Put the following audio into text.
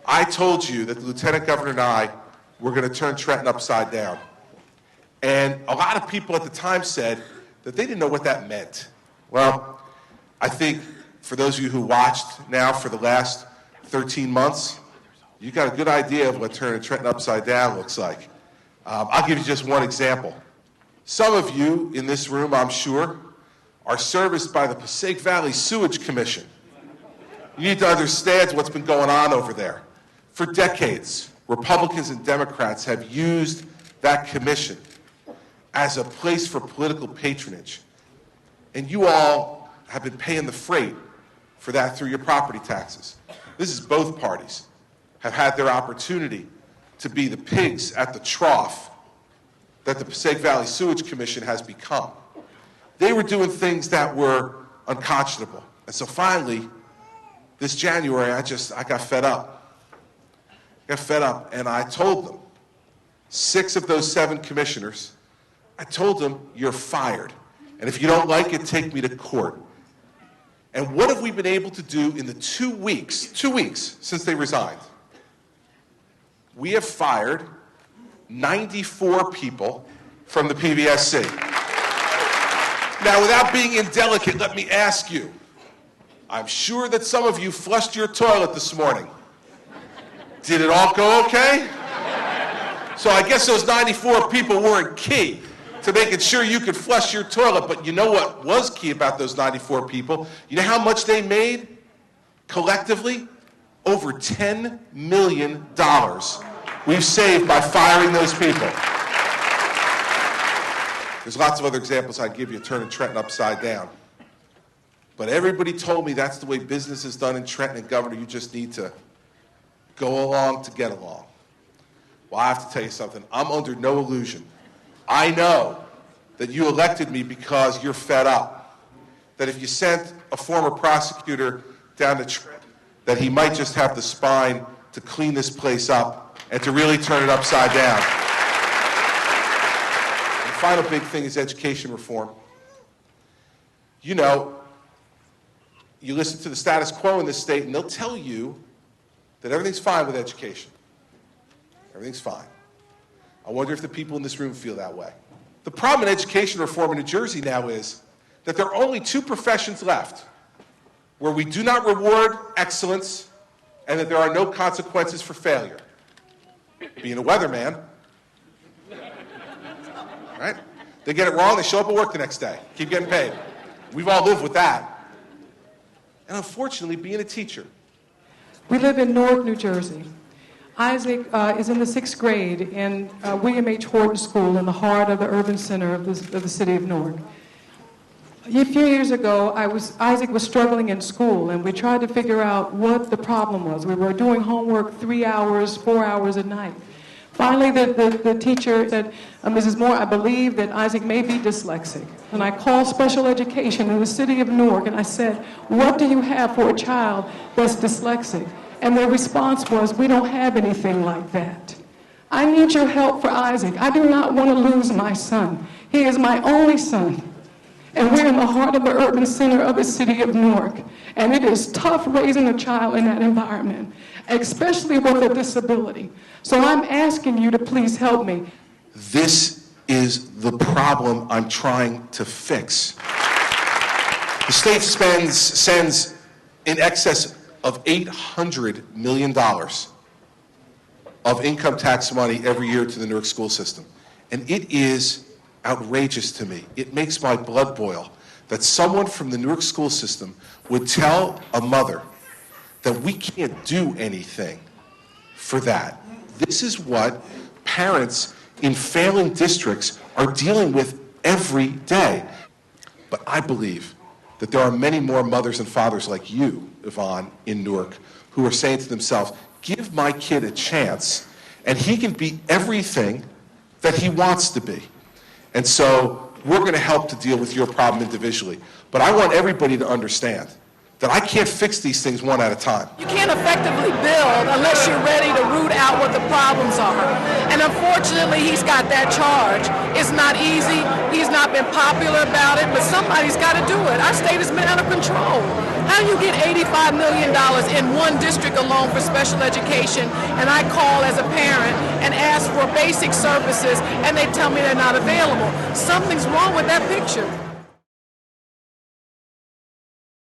I told you that the Lieutenant Governor and I were going to turn Trenton upside down. And a lot of people at the time said that they didn't know what that meant. Well, I think for those of you who watched now for the last 13 months, you got a good idea of what turning Trenton upside down looks like. I'll give you just one example. Some of you in this room, I'm sure, are serviced by the Passaic Valley Sewage Commission. You need to understand what's been going on over there. For decades, Republicans and Democrats have used that commission as a place for political patronage. And you all have been paying the freight for that through your property taxes. This is both parties have had their opportunity to be the pigs at the trough that the Passaic Valley Sewage Commission has become. They were doing things that were unconscionable. And so finally, this January, I got fed up. And I told them, 6 of those 7 commissioners, I told them, you're fired. And if you don't like it, take me to court. And what have we been able to do in the 2 weeks since they resigned? We have fired 94 people from the PVSC. Now, without being indelicate, let me ask you, I'm sure that some of you flushed your toilet this morning. Did it all go okay? So I guess those 94 people weren't key to making sure you could flush your toilet, but you know what was key about those 94 people? You know how much they made collectively? Over $10 million we've saved by firing those people. There's lots of other examples I'd give you, turning Trenton upside down. But everybody told me that's the way business is done in Trenton, and Governor, you just need to go along to get along. Well, I have to tell you something. I'm under no illusion. I know that you elected me because you're fed up. That if you sent a former prosecutor down to Trenton, that he might just have the spine to clean this place up and to really turn it upside down. The final big thing is education reform. You know, you listen to the status quo in this state, and they'll tell you that everything's fine with education. Everything's fine. I wonder if the people in this room feel that way. The problem in education reform in New Jersey now is that there are only 2 professions left where we do not reward excellence and that there are no consequences for failure. Being a weatherman, right? They get it wrong, they show up at work the next day, keep getting paid. We've all lived with that. And unfortunately, being a teacher. We live in Newark, New Jersey. Isaac is in the 6th grade in William H. Horton School in the heart of the urban center of the city of Newark. A few years ago, Isaac was struggling in school, and we tried to figure out what the problem was. We were doing homework 3 hours, 4 hours a night. Finally, the teacher said, Mrs. Moore, I believe that Isaac may be dyslexic. And I called special education in the city of Newark, and I said, what do you have for a child that's dyslexic? And their response was, we don't have anything like that. I need your help for Isaac. I do not want to lose my son. He is my only son. And we're in the heart of the urban center of the city of Newark. And it is tough raising a child in that environment, especially with a disability. So I'm asking you to please help me. This is the problem I'm trying to fix. The state sends in excess of $800 million of income tax money every year to the Newark school system. And it is outrageous to me. It makes my blood boil that someone from the Newark school system would tell a mother that we can't do anything for that. This is what parents in failing districts are dealing with every day. But I believe that there are many more mothers and fathers like you, Yvonne, in Newark, who are saying to themselves, give my kid a chance, and he can be everything that he wants to be. And so we're going to help to deal with your problem individually. But I want everybody to understand that I can't fix these things one at a time. You can't effectively build unless you're ready to root out what the problems are. And unfortunately, he's got that charge. It's not easy. He's not been popular about it, but somebody's got to do it. Our state has been out of control. How do you get $85 million in one district alone for special education, and I call as a parent and ask for basic services, and they tell me they're not available? Something's wrong with that picture.